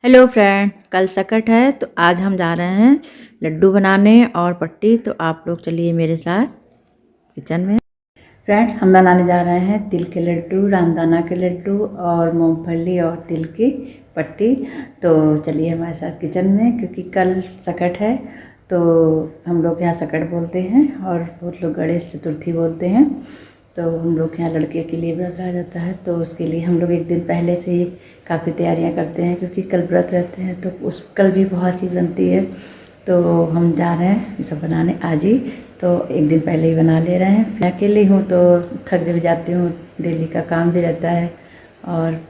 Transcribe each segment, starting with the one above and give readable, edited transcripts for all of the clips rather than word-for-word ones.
Hello friend, कल सकट है तो आज हम जा रहे हैं लड्डू बनाने और पट्टी। तो आप लोग चलिए मेरे साथ किचन में। फ्रेंड, हम बनाने जा रहे हैं तिल के लड्डू, रामदाना के लड्डू और मूंगफली और तिल की पट्टी। तो चलिए हमारे साथ किचन में, क्योंकि कल सकट है। तो हम लोग यहाँ सकट बोलते हैं और बहुत लोग गणेश चतुर्थी बोलते हैं। तो हम लोग यहाँ लड़के के लिए व्रत रहा जाता है, तो उसके लिए हम लोग एक दिन पहले से ही काफ़ी तैयारियाँ करते हैं, क्योंकि कल व्रत रहते हैं। तो उस कल भी बहुत चीज़ बनती है, तो हम जा रहे हैं ये सब बनाने आज ही। तो एक दिन पहले ही बना ले रहे हैं। मैं अकेली हूँ तो थक भी जाती हूँ, डेली का काम भी रहता है। और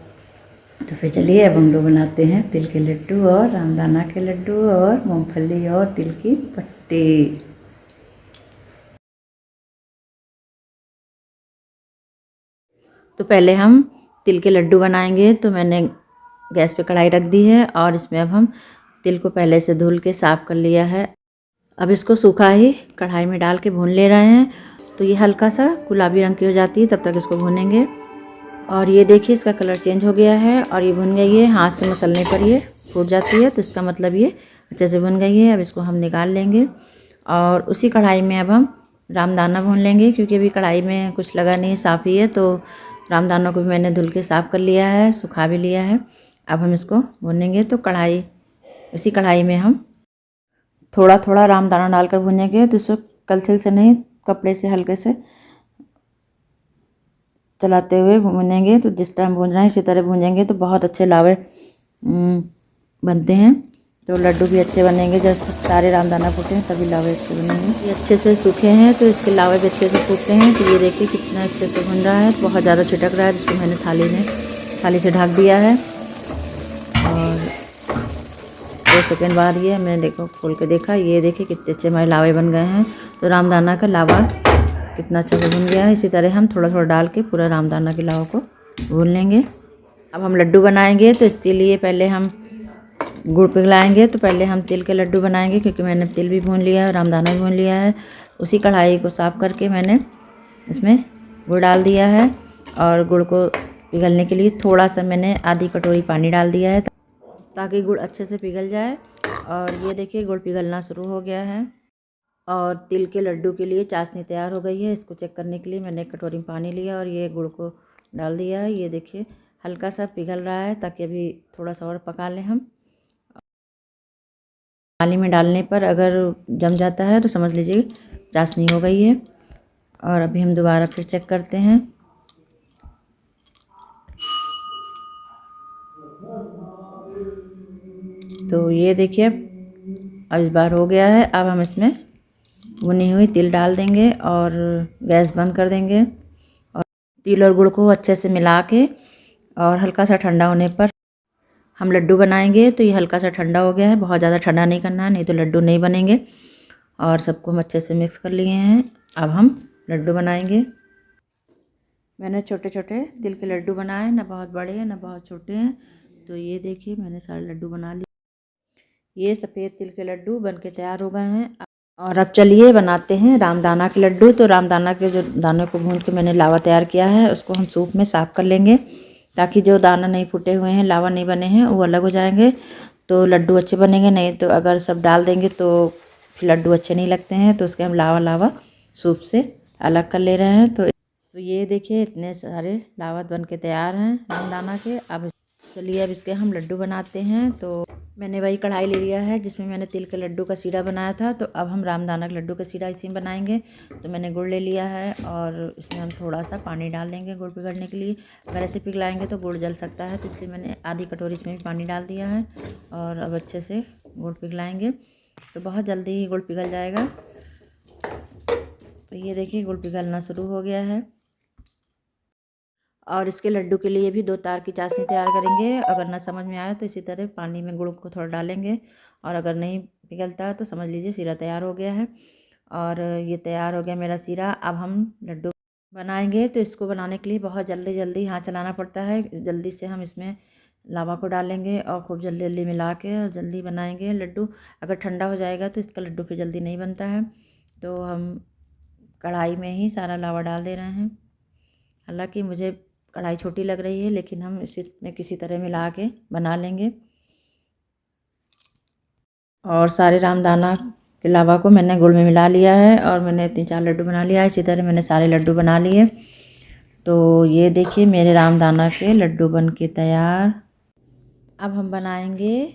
तो फिर चलिए अब हम लोग बनाते हैं तिल के लड्डू और रामदाना के लड्डू और मूंगफली और तिल की पट्टी। तो पहले हम तिल के लड्डू बनाएंगे। तो मैंने गैस पे कढ़ाई रख दी है और इसमें अब हम तिल को पहले से धुल के साफ़ कर लिया है। अब इसको सूखा ही कढ़ाई में डाल के भून ले रहे हैं। तो ये हल्का सा गुलाबी रंग की हो जाती है, तब तक इसको भूनेंगे। और ये देखिए इसका कलर चेंज हो गया है और ये भुन गई है। हाथ से मसलने पर ये फूट जाती है, तो इसका मतलब ये अच्छे से भुन गई है। अब इसको हम निकाल लेंगे और उसी कढ़ाई में अब हम रामदाना भून लेंगे, क्योंकि अभी कढ़ाई में कुछ लगा नहीं, साफ़ ही है। तो रामदाना को भी मैंने धुल के साफ़ कर लिया है, सुखा भी लिया है। अब हम इसको भूनेंगे। तो उसी कढ़ाई में हम थोड़ा थोड़ा रामदाना डालकर भूनेंगे। तो इसको कलछिल से नहीं, कपड़े से हल्के से चलाते हुए भूनेंगे। तो जिस टाइम भून रहे हैं इसी तरह भूनेंगे तो बहुत अच्छे लावे बनते हैं। तो लड्डू भी अच्छे बनेंगे। जब सारे रामदाना फूटे हैं तभी लावे अच्छे बनेंगे। ये अच्छे से सूखे हैं तो इसके लावे भी अच्छे से फूटते हैं। तो ये देखिए कितना अच्छे से भुन रहा है, बहुत ज़्यादा छिटक रहा है। जिसको मैंने थाली से ढक दिया है। और 2 सेकेंड बाद ये मैंने खोल के देखा, ये देखिए कितने अच्छे हमारे लावे बन गए हैं। तो रामदाना का लावा कितना अच्छा से भुन गया है। इसी तरह हम थोड़ा थोड़ा डाल के पूरा रामदाना के लावा को भून लेंगे। अब हम लड्डू बनाएंगे, तो इसके लिए पहले हम गुड़ पिघलाएंगे। तो पहले हम तिल के लड्डू बनाएंगे, क्योंकि मैंने तिल भी भून लिया है, रामदाना भी भून लिया है। उसी कढ़ाई को साफ़ करके मैंने इसमें गुड़ डाल दिया है। और गुड़ को पिघलने के लिए थोड़ा सा मैंने आधी कटोरी पानी डाल दिया है, ताकि गुड़ अच्छे से पिघल जाए। और ये देखिए गुड़ पिघलना शुरू हो गया है। और तिल के लड्डू के लिए चाशनी तैयार हो गई है। इसको चेक करने के लिए मैंने एक कटोरी में पानी लिया और ये गुड़ को डाल दिया है। ये देखिए हल्का सा पिघल रहा है, ताकि अभी थोड़ा सा और पका लें हम। पानी में डालने पर अगर जम जाता है तो समझ लीजिए चाशनी हो गई है। और अभी हम दोबारा फिर चेक करते हैं। तो ये देखिए अब इस बार हो गया है। अब हम इसमें भुनी हुई तिल डाल देंगे और गैस बंद कर देंगे। और तिल और गुड़ को अच्छे से मिला के और हल्का सा ठंडा होने पर हम लड्डू बनाएंगे। तो ये हल्का सा ठंडा हो गया है, बहुत ज़्यादा ठंडा नहीं करना है, नहीं तो लड्डू नहीं बनेंगे। और सबको हम अच्छे से मिक्स कर लिए हैं। अब हम लड्डू बनाएंगे। मैंने छोटे छोटे तिल के लड्डू बनाए, ना बहुत बड़े हैं ना बहुत छोटे हैं। तो ये देखिए मैंने सारे लड्डू बना लिए। ये सफ़ेद तिल के लड्डू बनके तैयार हो गए हैं। और अब चलिए बनाते हैं रामदाना के लड्डू। तो रामदाना के जो दाने को भून के मैंने लावा तैयार किया है, उसको हम सूप में साफ़ कर लेंगे, ताकि जो दाना नहीं फूटे हुए हैं, लावा नहीं बने हैं, वो अलग हो जाएंगे। तो लड्डू अच्छे बनेंगे। नहीं तो अगर सब डाल देंगे तो फिर लड्डू अच्छे नहीं लगते हैं। तो उसके हम लावा लावा सूप से अलग कर ले रहे हैं। तो ये देखिए इतने सारे लावा बन के तैयार हैं रामदाना के। अब चलिए अब इसके हम लड्डू बनाते हैं। तो मैंने वही कढ़ाई ले लिया है जिसमें मैंने तिल के लड्डू का सीरा बनाया था। तो अब हम रामदाना के लड्डू का सीरा इसी में बनाएंगे। तो मैंने गुड़ ले लिया है और इसमें हम थोड़ा सा पानी डाल देंगे गुड़ पिघलने के लिए। अगर ऐसे पिघलाएंगे तो गुड़ जल सकता है, तो इसलिए मैंने आधी कटोरी इसमें भी पानी डाल दिया है। और अब अच्छे से गुड़ पिघलाएंगे तो बहुत जल्दी ही गुड़ पिघल जाएगा। तो ये देखिए गुड़ पिघलना शुरू हो गया है। और इसके लड्डू के लिए भी 2 तार की चाशनी तैयार करेंगे। अगर ना समझ में आए तो इसी तरह पानी में गुड़ को थोड़ा डालेंगे। और अगर नहीं पिघलता है तो समझ लीजिए सीरा तैयार हो गया है। और ये तैयार हो गया मेरा सीरा। अब हम लड्डू बनाएंगे। तो इसको बनाने के लिए बहुत जल्दी जल्दी हाथ चलाना पड़ता है। जल्दी से हम इसमें लावा को डालेंगे और खूब जल्दी जल्दी मिला के और जल्दी बनाएंगे लड्डू। अगर ठंडा हो जाएगा तो इसका लड्डू फिर जल्दी नहीं बनता है। तो हम कढ़ाई में ही सारा लावा डाल दे रहे हैं। हालांकि मुझे कढ़ाई छोटी लग रही है, लेकिन हम इसी में किसी तरह मिला के बना लेंगे। और सारे रामदाना के लावा को मैंने गुड़ में मिला लिया है और मैंने 3-4 लड्डू बना लिया है। इसी तरह मैंने सारे लड्डू बना लिए। तो ये देखिए मेरे रामदाना के लड्डू बन के तैयार। अब हम बनाएंगे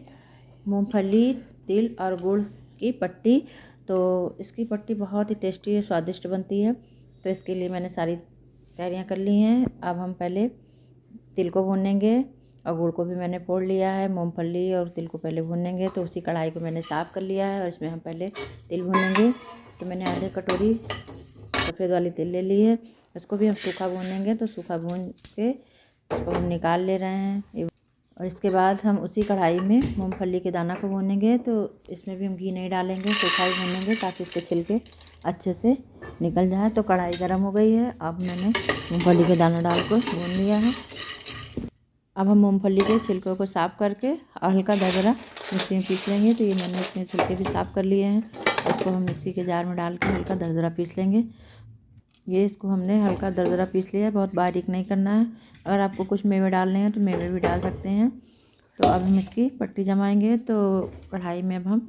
मूंगफली, तिल और गुड़ की पट्टी। तो इसकी पट्टी बहुत ही टेस्टी और स्वादिष्ट बनती है। तो इसके लिए मैंने सारी तैयारियां कर ली हैं। अब हम पहले तिल को भूनेंगे और गुड़ को भी मैंने फोड़ लिया है। मूंगफली और तिल को पहले भूनेंगे। तो उसी कढ़ाई को मैंने साफ़ कर लिया है और इसमें हम पहले तिल भूनेंगे। तो मैंने आधे कटोरी सफ़ेद वाली तिल ले ली है। इसको भी हम सूखा भूनेंगे। तो सूखा भून के इसको हम निकाल ले रहे हैं। और इसके बाद हम उसी कढ़ाई में मूंगफली के दाना को भूनेंगे। तो इसमें भी हम घी नहीं डालेंगे, सूखा ही भूनेंगे ताकि इसके छिलके अच्छे से निकल जाए। तो कढ़ाई गर्म हो गई है। अब मैंने मूंगफली के दाना डाल कर भून लिया है। अब हम मूंगफली के छिलकों को साफ़ करके हल्का दरदरा मिक्सी में पीस लेंगे। तो ये मैंने इसमें छिलके भी साफ़ कर लिए हैं। इसको हम मिक्सी के जार में डाल के हल्का दरदरा पीस लेंगे। ये इसको हमने हल्का दरदरा पीस लिया है, बहुत बारीक नहीं करना है। अगर आपको कुछ मेवे डालने हैं तो मेवे भी डाल सकते हैं। तो अब हम इसकी पट्टी जमाएंगे। तो कढ़ाई में अब हम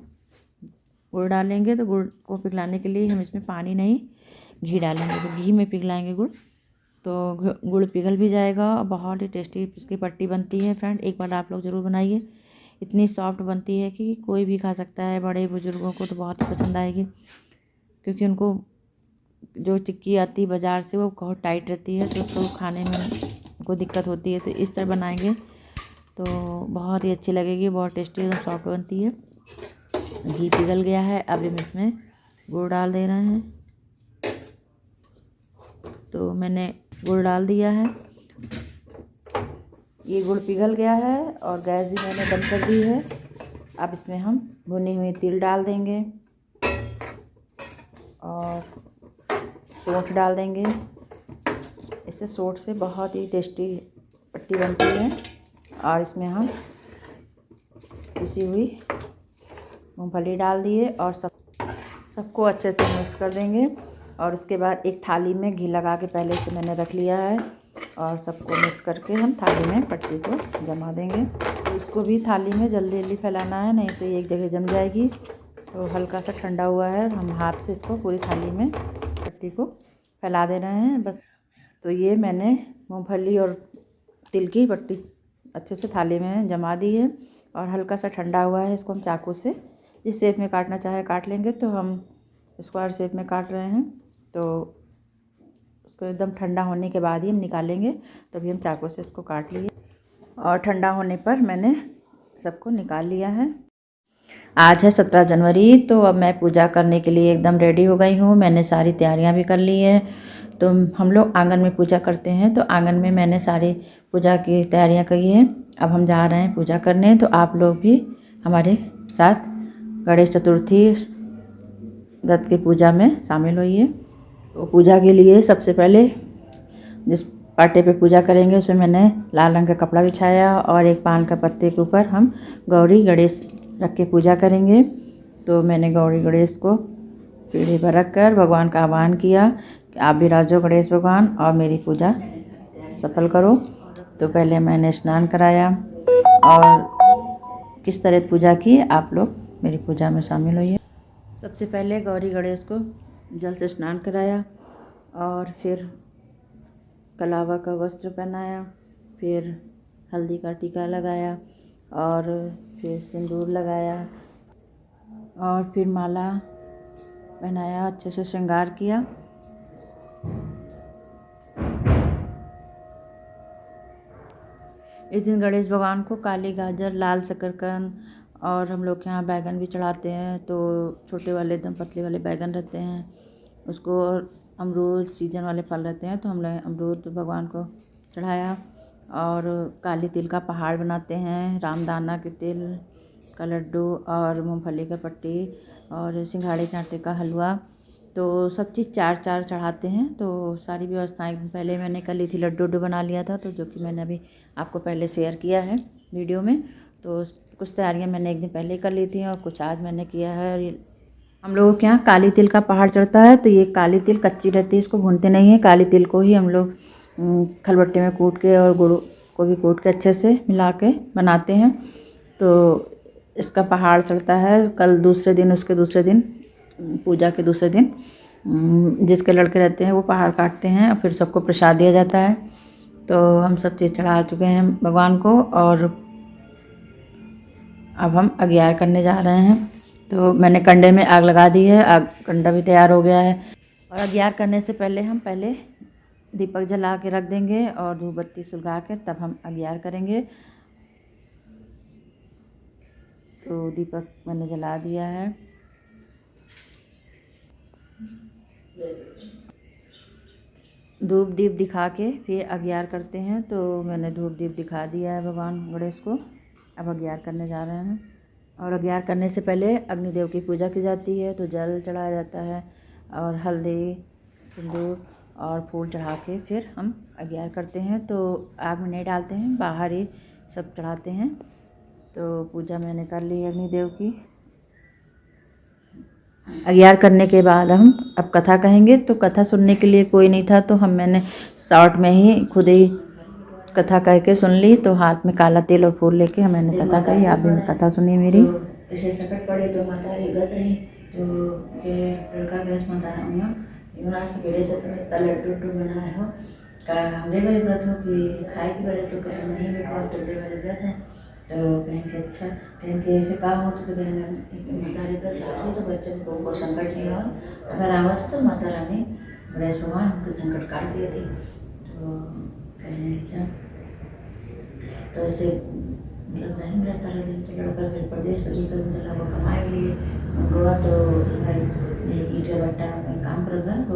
गुड़ डालेंगे। तो गुड़ को पिघलाने के लिए हम इसमें पानी नहीं घी डालेंगे। तो घी में पिघलाएंगे गुड़, तो गुड़ पिघल भी जाएगा और बहुत ही टेस्टी इसकी पट्टी बनती है। फ्रेंड, एक बार आप लोग ज़रूर बनाइए। इतनी सॉफ्ट बनती है कि कोई भी खा सकता है। बड़े बुजुर्गों को तो बहुत पसंद आएगी, क्योंकि उनको जो चिक्की आती है बाज़ार से वो बहुत टाइट रहती है, तो उसको खाने में उनको दिक्कत होती है। तो इस तरह बनाएंगे तो बहुत ही अच्छी लगेगी, बहुत टेस्टी और सॉफ्ट बनती है। घी पिघल गया है। अब हम इसमें गुड़ डाल दे रहे हैं। तो मैंने गुड़ डाल दिया है। ये गुड़ पिघल गया है और गैस भी मैंने बंद कर दी है। अब इसमें हम भुनी हुई तिल डाल देंगे और सौंठ डाल देंगे। इससे सौंठ से बहुत ही टेस्टी पट्टी बनती है। और इसमें हम पिसी हुई मूंगफली डाल दिए और सबको अच्छे से मिक्स कर देंगे। और उसके बाद एक थाली में घी लगा के पहले से मैंने रख लिया है और सबको मिक्स करके हम थाली में पट्टी को जमा देंगे। तो इसको भी थाली में जल्दी जल्दी फैलाना है, नहीं तो ये एक जगह जम जाएगी। तो हल्का सा ठंडा हुआ है, हम हाथ से इसको पूरी थाली में पट्टी को फैला दे रहे हैं बस। तो ये मैंने मूंगफली और तिल की पट्टी अच्छे से थाली में जमा दी है और हल्का सा ठंडा हुआ है। इसको हम चाकू से जिस शेप में काटना चाहे काट लेंगे। तो हम स्क्वायर शेप में काट रहे हैं। तो उसको एकदम ठंडा होने के बाद ही हम निकालेंगे। तभी हम चाकू से इसको काट लिए और ठंडा होने पर मैंने सबको निकाल लिया है। आज है 17 जनवरी। तो अब मैं पूजा करने के लिए एकदम रेडी हो गई हूँ। मैंने सारी तैयारियाँ भी कर ली हैं। तो हम लोग आंगन में पूजा करते हैं, तो आंगन में मैंने सारी पूजा की तैयारियाँ की हैं। अब हम जा रहे हैं पूजा करने। तो आप लोग भी हमारे साथ गणेश चतुर्थी व्रत की पूजा में शामिल होइए। तो पूजा के लिए सबसे पहले जिस पाटे पे पूजा करेंगे उसमें मैंने लाल रंग का कपड़ा बिछाया और एक पान का पत्ते के ऊपर हम गौरी गणेश रख के पूजा करेंगे। तो मैंने गौरी गणेश को पीढ़े पर रख कर भगवान का आह्वान किया कि आप भी राजो गणेश भगवान और मेरी पूजा सफल करो। तो पहले मैंने स्नान कराया और किस तरह पूजा की आप लोग मेरी पूजा में शामिल होइए। सबसे पहले गौरी गणेश को जल से स्नान कराया और फिर कलावा का वस्त्र पहनाया, फिर हल्दी का टीका लगाया और फिर सिंदूर लगाया और फिर माला पहनाया, अच्छे से श्रृंगार किया। इस दिन गणेश भगवान को काली गाजर, लाल शकरकंद और हम लोग के यहाँ बैगन भी चढ़ाते हैं। तो छोटे वाले एकदम पतले वाले बैगन रहते हैं उसको, और अमरूद सीजन वाले फल रहते हैं। तो हम लोग अमरूद भगवान को चढ़ाया और काली तिल का पहाड़ बनाते हैं, रामदाना के तिल का लड्डू और मूंगफली का पट्टी और सिंघाड़े के आटे का हलवा। तो सब चीज़ 4-4 चढ़ाते हैं। तो सारी व्यवस्थाएं पहले मैंने कर ली थी। लड्डू बना लिया था, तो जो कि मैंने अभी आपको पहले शेयर किया है वीडियो में। तो कुछ तैयारियां मैंने एक दिन पहले कर ली थी और कुछ आज मैंने किया है। हम लोगों के यहाँ काली तिल का पहाड़ चढ़ता है। तो ये काली तिल कच्ची रहती है, इसको भूनते नहीं है। काली तिल को ही हम लोग खलबट्टे में कूट के और गुड़ को भी कूट के अच्छे से मिला के बनाते हैं। तो इसका पहाड़ चढ़ता है कल दूसरे दिन, उसके दूसरे दिन, पूजा के दूसरे दिन जिसके लड़के रहते हैं वो पहाड़ काटते हैं और फिर सबको प्रसाद दिया जाता है। तो हम सब चीज़ चढ़ा चुके हैं भगवान को और अब हम अगियार करने जा रहे हैं। तो मैंने कंडे में आग लगा दी है, आग कंडा भी तैयार हो गया है। और अगियार करने से पहले हम दीपक जला के रख देंगे और धूप बत्ती सुलगा के तब हम अगियार करेंगे। तो दीपक मैंने जला दिया है। धूप दीप दिखा के फिर अगियार करते हैं। तो मैंने धूप दीप दिखा दिया है भगवान गणेश को। अब अगियार करने जा रहे हैं। और अगियार करने से पहले अग्निदेव की पूजा की जाती है। तो जल चढ़ाया जाता है और हल्दी, सिंदूर और फूल चढ़ा के फिर हम अगियार करते हैं। तो आग में नहीं डालते हैं, बाहर ही सब चढ़ाते हैं। तो पूजा मैंने कर ली अग्निदेव की। अगियार करने के बाद हम अब कथा कहेंगे। तो कथा सुनने के लिए कोई नहीं था, तो मैंने शॉर्ट में ही खुद ही कथा कह के सुन ली। तो हाथ में काला तेल और फूल लेके मैंने कथा कही। आप भी कथा सुनिए मेरी। इसे सकट पड़े तो माता रे व्रत रही तो के लड़का गैस माता राम युवराज से बेड़े से तुम्हें इतना लड्डू बनाया हो का हमरे वाले व्रत हो कि खाए के बारे तो कहें नहीं बेटा तुमरे वाले व्रत है। तो कहेंगे अच्छा, कहेंगे ऐसे काम होते तो कहेंगे माता रे व्रत चाहते तो बच्चे को संकट नहीं हो, अगर आवत तो माता रानी गणेश भगवान उनके संकट काट दिए थे। तो कहेंगे अच्छा, तो ऐसे मतलब नहीं मेरा सारा दिन तो लड़का फिर प्रदेश से दूसरे दिन चला वो कमाए लिए गोवा। तो ईट का बट्टा काम कर रहा तो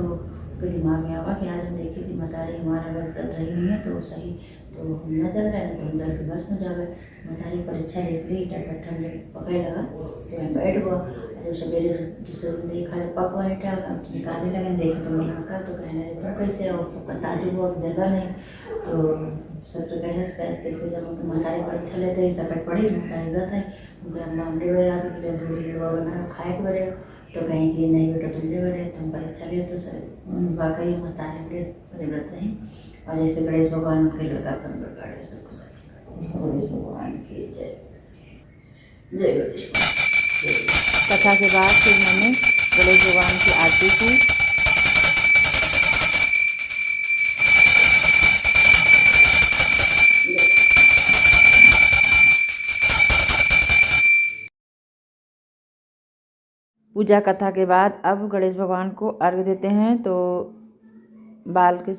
उसके दिमाग में आवा कि आज हम देखी थी माता रे हमारा अगर व्रत रही नहीं है तो सही, तो हम न चल रहे हैं तो हम दल के बस में जावे। माता री परीक्षा देख ली, ईटा बट्टा में पकड़ लगा तो मैं बैठ हुआ। जब सवेरे से दूसरे दिन देखा पक हुआ ईटा निकालने लगे, देखे तो मैं लड़का तो कहने लगे तुम कैसे हो, ताजुब हुआ जगह नहीं। तो सब तो कैसे जब उनकी मातारी परीक्षा लेते ही सकट पड़ी मातारी व्रत है उनके मामले बड़े आगे कि जब ढूढ़ी लड़वा बनाया खाए के बड़े तो कहेंगे नहीं बेटा तुमने बड़े तुम परीक्षा लिए तो सर वाकई मातारी बड़े व्रत रही। और जैसे गणेश भगवान उनके लड़का कम बिगाड़े सबको सच गणेश भगवान की जय जय गणेश। कथा के बाद फिर मैंने गणेश भगवान की आरती की। पूजा कथा के बाद अब गणेश भगवान को अर्घ्य देते हैं। तो बाल के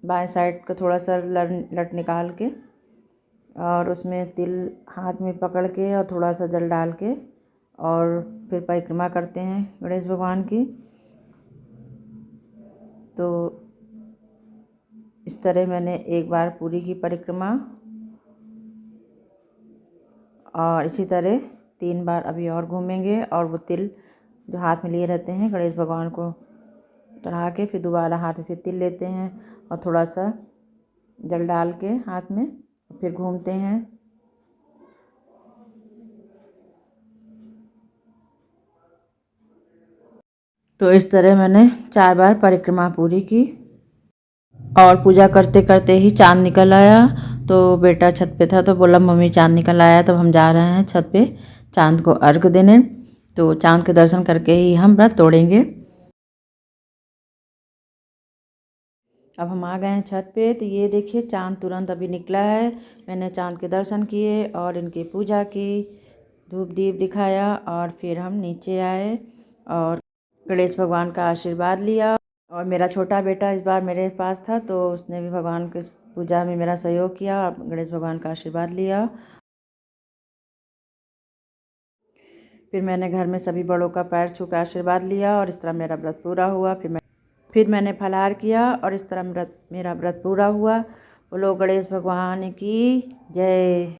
बाएं साइड का थोड़ा सा लट निकाल के और उसमें तिल हाथ में पकड़ के और थोड़ा सा जल डाल के और फिर परिक्रमा करते हैं गणेश भगवान की। तो इस तरह मैंने एक बार पूरी की परिक्रमा और इसी तरह 3 बार अभी और घूमेंगे। और वो तिल जो हाथ में लिए रहते हैं गणेश भगवान को चढ़ा के फिर दोबारा हाथ में फिर तिल लेते हैं और थोड़ा सा जल डाल के हाथ में फिर घूमते हैं। तो इस तरह मैंने 4 बार परिक्रमा पूरी की। और पूजा करते करते ही चाँद निकल आया। तो बेटा छत पे था तो बोला मम्मी चाँद निकल आया। तो हम जा रहे हैं छत पे चाँद को अर्घ देने। तो चाँद के दर्शन करके ही हम व्रत तोड़ेंगे। अब हम आ गए हैं छत पे। तो ये देखिए चाँद तुरंत अभी निकला है। मैंने चाँद के दर्शन किए और इनकी पूजा की, धूप दीप दिखाया और फिर हम नीचे आए और गणेश भगवान का आशीर्वाद लिया। और मेरा छोटा बेटा इस बार मेरे पास था तो उसने भी भगवान की पूजा में मेरा सहयोग किया और गणेश भगवान का आशीर्वाद लिया। फिर मैंने घर में सभी बड़ों का पैर छू कर आशीर्वाद लिया और इस तरह मेरा व्रत पूरा हुआ। फिर मैंने फलाहार किया और इस तरह मेरा व्रत पूरा हुआ। बोलो गणेश भगवान की जय।